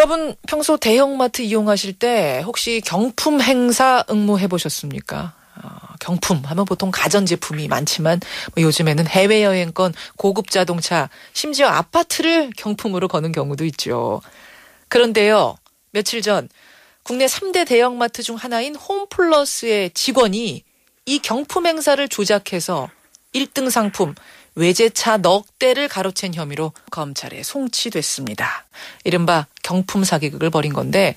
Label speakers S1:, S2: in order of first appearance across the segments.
S1: 여러분 평소 대형마트 이용하실 때 혹시 경품 행사 응모해 보셨습니까? 경품 하면 보통 가전제품이 많지만 요즘에는 해외여행권, 고급 자동차, 심지어 아파트를 경품으로 거는 경우도 있죠. 그런데요, 며칠 전 국내 3대 대형마트 중 하나인 홈플러스의 직원이 이 경품 행사를 조작해서 1등 상품 외제차 넉 대를 가로챈 혐의로 검찰에 송치됐습니다. 이른바 경품 사기극을 벌인 건데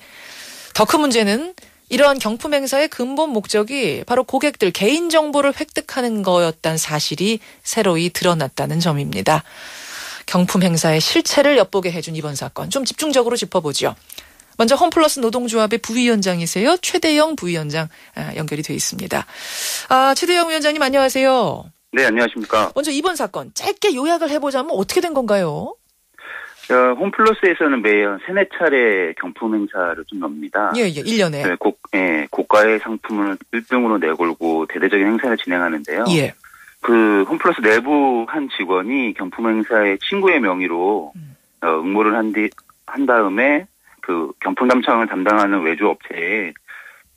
S1: 더 큰 문제는 이러한 경품 행사의 근본 목적이 바로 고객들 개인정보를 획득하는 거였다는 사실이 새로이 드러났다는 점입니다. 경품 행사의 실체를 엿보게 해준 이번 사건 좀 집중적으로 짚어보죠. 먼저 홈플러스 노동조합의 부위원장이세요. 최대영 부위원장 연결이 돼 있습니다. 최대영 위원장님 안녕하세요.
S2: 네, 안녕하십니까.
S1: 먼저 이번 사건 짧게 요약을 해보자면 어떻게 된 건가요?
S2: 홈플러스에서는 매년 3-4차례 경품 행사를 좀 엽니다.
S1: 예, 1년에.
S2: 네, 고가의 상품을 1등으로 내걸고 대대적인 행사를 진행하는데요.
S1: 예.
S2: 그 홈플러스 내부 한 직원이 경품 행사에 친구의 명의로 응모를 한 다음에 그 경품 담당을 담당하는 외주 업체에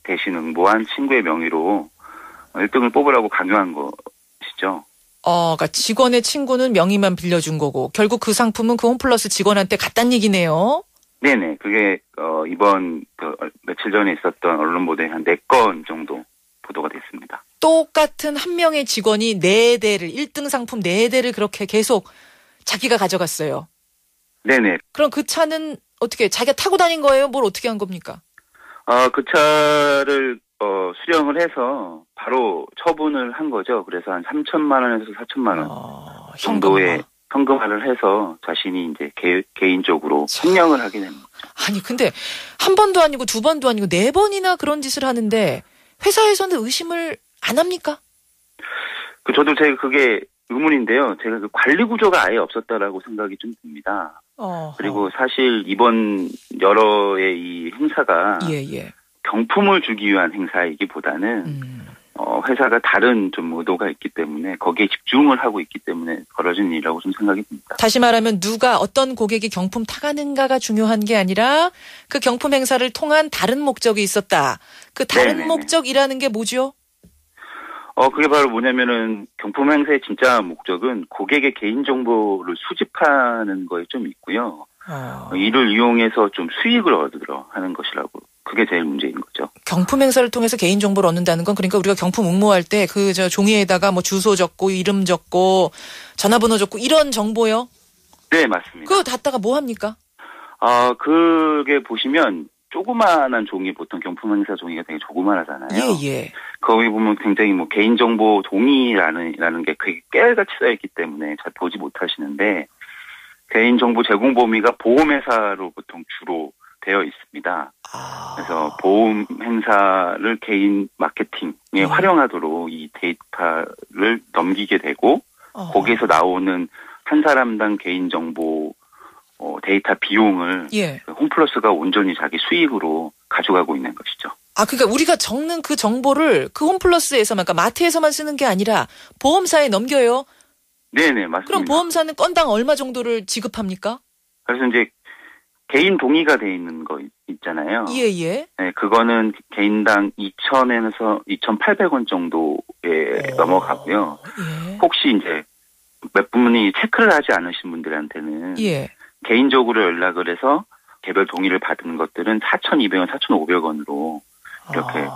S2: 대신 응모한 친구의 명의로 1등을 뽑으라고 강요한 것이죠.
S1: 그러니까 직원의 친구는 명의만 빌려준 거고 결국 그 상품은 그 홈플러스 직원한테 갔단 얘기네요.
S2: 네네. 그게 이번 며칠 전에 있었던 언론 보도에 한 4건 정도 보도가 됐습니다.
S1: 똑같은 한 명의 직원이 4대를 1등 상품 4대를 그렇게 계속 자기가 가져갔어요.
S2: 네네.
S1: 그럼 그 차는 어떻게 자기가 타고 다닌 거예요? 뭘 어떻게 한 겁니까?
S2: 그 차를 수령을 해서 바로 처분을 한 거죠. 그래서 한 3천만 원에서 4천만 원 정도의 현금화를 해서 자신이 이제 개인적으로 횡령을 하게 된 거죠.
S1: 아니 근데 한 번도 아니고 두 번도 아니고 4번이나 그런 짓을 하는데 회사에서는 의심을 안 합니까?
S2: 저도 제가 그게 의문인데요. 제가 그 관리 구조가 아예 없었다라고 생각이 좀 듭니다. 그리고 사실 이번 여러의 이 행사가 경품을 주기 위한 행사이기보다는 회사가 다른 좀 의도가 있기 때문에 거기에 집중을 하고 있기 때문에 벌어진 일이라고 좀 생각이 듭니다.
S1: 다시 말하면 누가 어떤 고객이 경품 타가는가가 중요한 게 아니라 그 경품 행사를 통한 다른 목적이 있었다. 그 다른
S2: 네네네.
S1: 목적이라는 게 뭐죠?
S2: 그게 바로 뭐냐면은 경품 행사의 진짜 목적은 고객의 개인정보를 수집하는 거에 좀 있고요. 이를 이용해서 좀 수익을 얻으려 하는 것이라고. 그게 제일 문제인 거죠.
S1: 경품 행사를 통해서 개인정보를 얻는다는 건 그러니까 우리가 경품 응모할 때 그 종이에다가 뭐 주소 적고 이름 적고 전화번호 적고 이런 정보요?
S2: 네, 맞습니다.
S1: 그거 갖다가 뭐 합니까?
S2: 그게 보시면 조그마한 종이 보통 경품 행사 종이가 되게 조그마하잖아요.
S1: 예.
S2: 거기 보면 굉장히 뭐 개인정보 동의라는 게 그게 깨알같이 써있기 때문에 잘 보지 못하시는데 개인정보 제공 범위가 보험회사로 보통 주로 되어 있습니다. 그래서 보험 행사를 개인 마케팅에 활용하도록 이 데이터를 넘기게 되고 거기에서 나오는 한 사람당 개인정보 데이터 비용을 홈플러스가 온전히 자기 수익으로 가져가고 있는 것이죠.
S1: 그러니까 우리가 적는 그 정보를 그 홈플러스에서만, 그러니까 마트에서만 쓰는 게 아니라 보험사에 넘겨요?
S2: 네네, 맞습니다.
S1: 그럼 보험사는 건당 얼마 정도를 지급합니까?
S2: 그래서 이제 개인 동의가 돼 있는 거 있잖아요.
S1: 예.
S2: 네, 그거는 개인당 2,000엔에서 2,800원 정도에 넘어가고요. 혹시 이제 몇 분이 체크를 하지 않으신 분들한테는 개인적으로 연락을 해서 개별 동의를 받은 것들은 4,200원, 4,500원으로 이렇게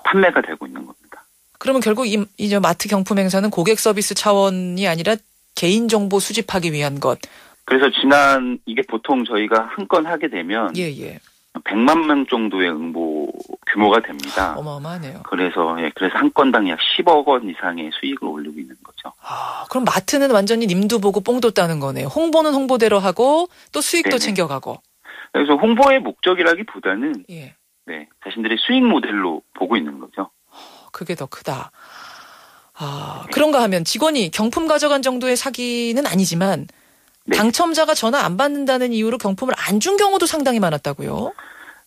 S2: 판매가 되고 있는 겁니다.
S1: 그러면 결국 이 마트 경품 행사는 고객 서비스 차원이 아니라 개인정보 수집하기 위한 것.
S2: 그래서 이게 보통 저희가 한 건 하게 되면 100만 명 정도의 응모 규모가 됩니다.
S1: 어마어마하네요.
S2: 그래서 한 건당 약 10억 원 이상의 수익을 올리고 있는 거죠.
S1: 그럼 마트는 완전히 님도 보고 뽕도 따는 거네요. 홍보는 홍보대로 하고 또 수익도 챙겨가고.
S2: 그래서 홍보의 목적이라기보다는 자신들의 수익 모델로 보고 있는 거죠.
S1: 그게 더 크다. 그런가 하면 직원이 경품 가져간 정도의 사기는 아니지만 당첨자가 전화 안 받는다는 이유로 경품을 안 준 경우도 상당히 많았다고요?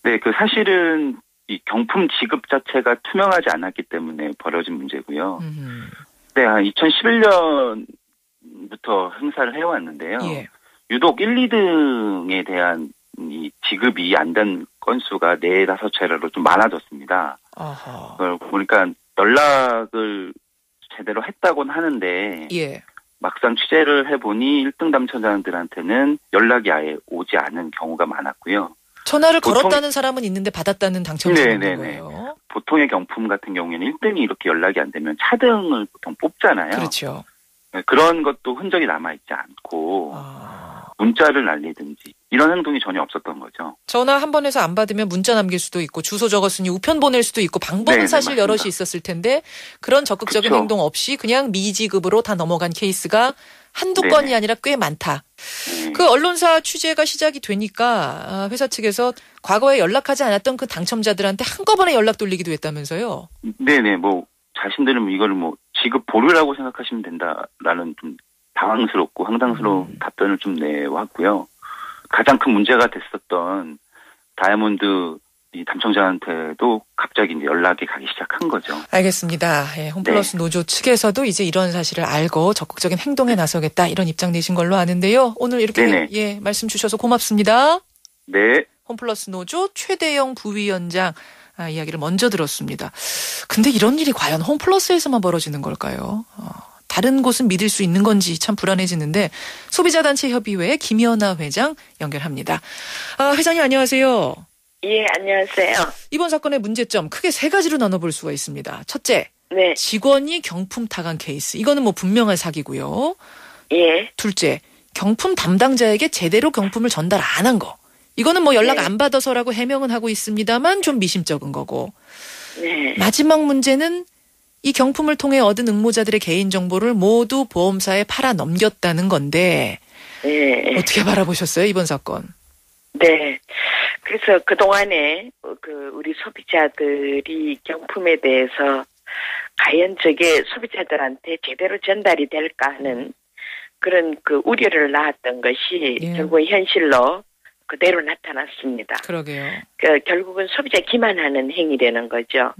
S1: 네,
S2: 사실은 이 경품 지급 자체가 투명하지 않았기 때문에 벌어진 문제고요. 네, 한 2011년부터 행사를 해왔는데요. 유독 1, 2등에 대한 이 지급이 안 된 건수가 4-5차례로 좀 많아졌습니다.
S1: 어허.
S2: 그걸 보니까 연락을 제대로 했다고는 하는데
S1: 예.
S2: 막상 취재를 해보니 1등 당첨자들한테는 연락이 아예 오지 않은 경우가 많았고요.
S1: 전화를 걸었다는 사람은 있는데 받았다는 당첨자는 있는
S2: 네네네.
S1: 거예요.
S2: 보통의 경품 같은 경우에는 1등이 이렇게 연락이 안 되면 차등을 보통 뽑잖아요.
S1: 그렇죠.
S2: 그런 것도 흔적이 남아있지 않고 문자를 날리든지 이런 행동이 전혀 없었던 거죠.
S1: 전화 한 번 해서 안 받으면 문자 남길 수도 있고 주소 적었으니 우편 보낼 수도 있고 방법은
S2: 네네,
S1: 사실
S2: 맞습니다.
S1: 여럿이 있었을 텐데 그런 적극적인
S2: 그쵸.
S1: 행동 없이 그냥 미지급으로 다 넘어간 케이스가 한두
S2: 네네.
S1: 건이 아니라 꽤 많다. 그 언론사 취재가 시작이 되니까 회사 측에서 과거에 연락하지 않았던 그 당첨자들한테 한꺼번에 연락 돌리기도 했다면서요?
S2: 네네, 뭐 자신들은 이거를 뭐 지급 보류라고 생각하시면 된다라는 좀 당황스럽고 황당스러운 답변을 좀 내왔고요. 가장 큰 문제가 됐었던 다이아몬드 이 당첨자한테도 갑자기 이제 연락이 가기 시작한 거죠.
S1: 알겠습니다. 예, 홈플러스 노조 측에서도 이제 이런 사실을 알고 적극적인 행동에 나서겠다 이런 입장 내신 걸로 아는데요. 오늘 이렇게
S2: 네네.
S1: 예, 말씀 주셔서 고맙습니다.
S2: 네.
S1: 홈플러스 노조 최대영 부위원장 이야기를 먼저 들었습니다. 근데 이런 일이 과연 홈플러스에서만 벌어지는 걸까요? 다른 곳은 믿을 수 있는 건지 참 불안해지는데 소비자단체협의회 김연아 회장 연결합니다. 회장님 안녕하세요.
S3: 예, 안녕하세요.
S1: 이번 사건의 문제점 크게 세 가지로 나눠볼 수가 있습니다. 첫째,
S3: 네,
S1: 직원이 경품 타간 케이스. 이거는 뭐 분명한 사기고요.
S3: 예,
S1: 둘째, 경품 담당자에게 제대로 경품을 전달 안 한 거. 이거는 뭐 연락
S3: 네.
S1: 안 받아서라고 해명은 하고 있습니다만 좀 미심쩍은 거고.
S3: 네,
S1: 마지막 문제는 이 경품을 통해 얻은 응모자들의 개인정보를 모두 보험사에 팔아 넘겼다는 건데
S3: 네,
S1: 어떻게 바라보셨어요, 이번 사건?
S3: 네. 그래서 그동안에 우리 소비자들이 경품에 대해서 과연 저게 소비자들한테 제대로 전달이 될까 하는 그런 그 우려를 낳았던 것이
S1: 예.
S3: 결국 현실로 그대로 나타났습니다.
S1: 그러게요.
S3: 결국은 소비자 기만하는 행위라는 거죠.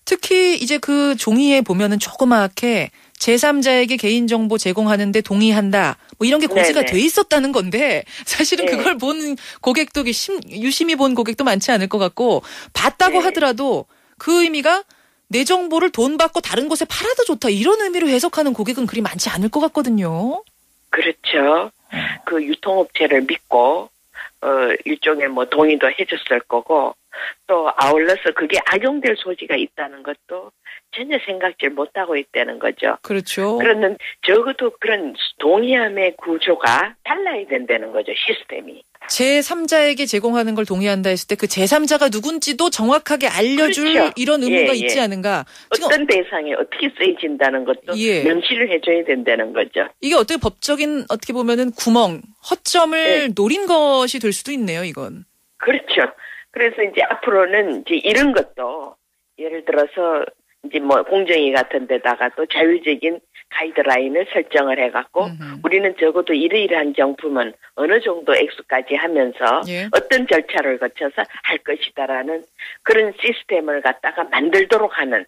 S1: 특히 이제 그 종이에 보면은 조그맣게 제3자에게 개인정보 제공하는데 동의한다. 뭐 이런 게 고지가
S3: 네네.
S1: 돼 있었다는 건데 사실은
S3: 네.
S1: 그걸 본 고객도 유심히 본 고객도 많지 않을 것 같고 봤다고
S3: 네.
S1: 하더라도 그 의미가 내 정보를 돈 받고 다른 곳에 팔아도 좋다. 이런 의미로 해석하는 고객은 그리 많지 않을 것 같거든요.
S3: 그렇죠. 그 유통업체를 믿고 일종의 뭐 동의도 해줬을 거고 또 아울러서 그게 악용될 소지가 있다는 것도 전혀 생각질 못하고 있다는 거죠.
S1: 그렇죠.
S3: 그러는 적어도 그런 동의함의 구조가 달라야 된다는 거죠. 시스템이.
S1: 제3자에게 제공하는 걸 동의한다 했을 때 그 제3자가 누군지도 정확하게 알려줄
S3: 그렇죠.
S1: 이런 의무가
S3: 예,
S1: 있지
S3: 예.
S1: 않은가. 지금
S3: 어떤 대상에 어떻게 쓰여진다는 것도
S1: 예.
S3: 명시를 해줘야 된다는 거죠.
S1: 이게 어떻게 법적인 어떻게 보면은 구멍, 허점을
S3: 네.
S1: 노린 것이 될 수도 있네요, 이건.
S3: 그렇죠. 그래서 이제 앞으로는 이제 이런 것도 예를 들어서 이제 뭐 공정위 같은 데다가 또 자율적인 가이드라인을 설정을 해갖고 우리는 적어도 이러이러한 경품은 어느 정도 액수까지 하면서
S1: 예.
S3: 어떤 절차를 거쳐서 할 것이다라는 그런 시스템을 갖다가 만들도록 하는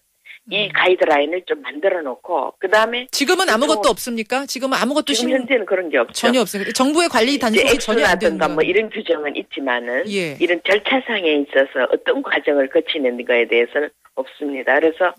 S3: 이 가이드라인을 좀 만들어 놓고 그다음에
S1: 지금은 아무것도 없습니까? 지금은 아무것도
S3: 지금 현재는 그런 게 없죠.
S1: 전혀 없어요. 정부의 관리
S3: 이제
S1: 단속이 전혀 안 되는
S3: 액수라든가
S1: 거.
S3: 뭐 이런 규정은 있지만은
S1: 예.
S3: 이런 절차상에 있어서 어떤 과정을 거치는 거에 대해서는 없습니다. 그래서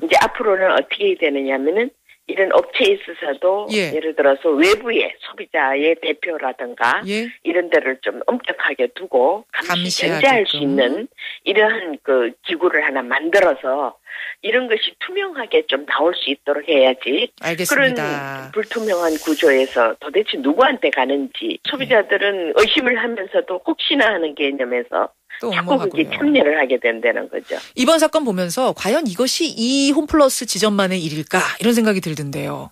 S3: 이제 앞으로는 어떻게 되느냐면은 이런 업체에 있어서도
S1: 예.
S3: 예를 들어서 외부의 소비자의 대표라든가
S1: 예.
S3: 이런 데를 좀 엄격하게 두고 감시
S1: 감시하게끔.
S3: 견제할 수 있는 이러한 그 기구를 하나 만들어서 이런 것이 투명하게 좀 나올 수 있도록 해야지.
S1: 알겠습니다.
S3: 그런 불투명한 구조에서 도대체 누구한테 가는지 소비자들은 의심을 하면서도 혹시나 하는 개념에서
S1: 또
S3: 자꾸 그게
S1: 옹호하고요.
S3: 참여를 하게 된다는 거죠.
S1: 이번 사건 보면서 과연 이것이 이 홈플러스 지점만의 일일까 이런 생각이 들던데요.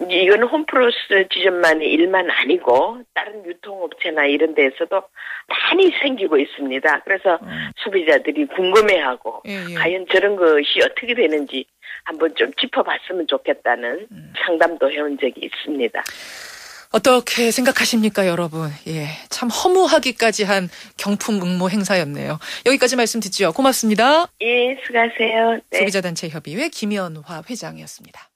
S3: 이거는 홈플러스 지점만의 일만 아니고 다른 유통업체나 이런 데에서도 많이 생기고 있습니다. 그래서 소비자들이 궁금해하고
S1: 예, 예.
S3: 과연 저런 것이 어떻게 되는지 한번 좀 짚어봤으면 좋겠다는 상담도 해온 적이 있습니다.
S1: 어떻게 생각하십니까, 여러분? 예, 참 허무하기까지 한 경품 응모 행사였네요. 여기까지 말씀 듣죠. 고맙습니다.
S3: 예, 수고하세요. 네.
S1: 소비자단체협의회 김연화 회장이었습니다.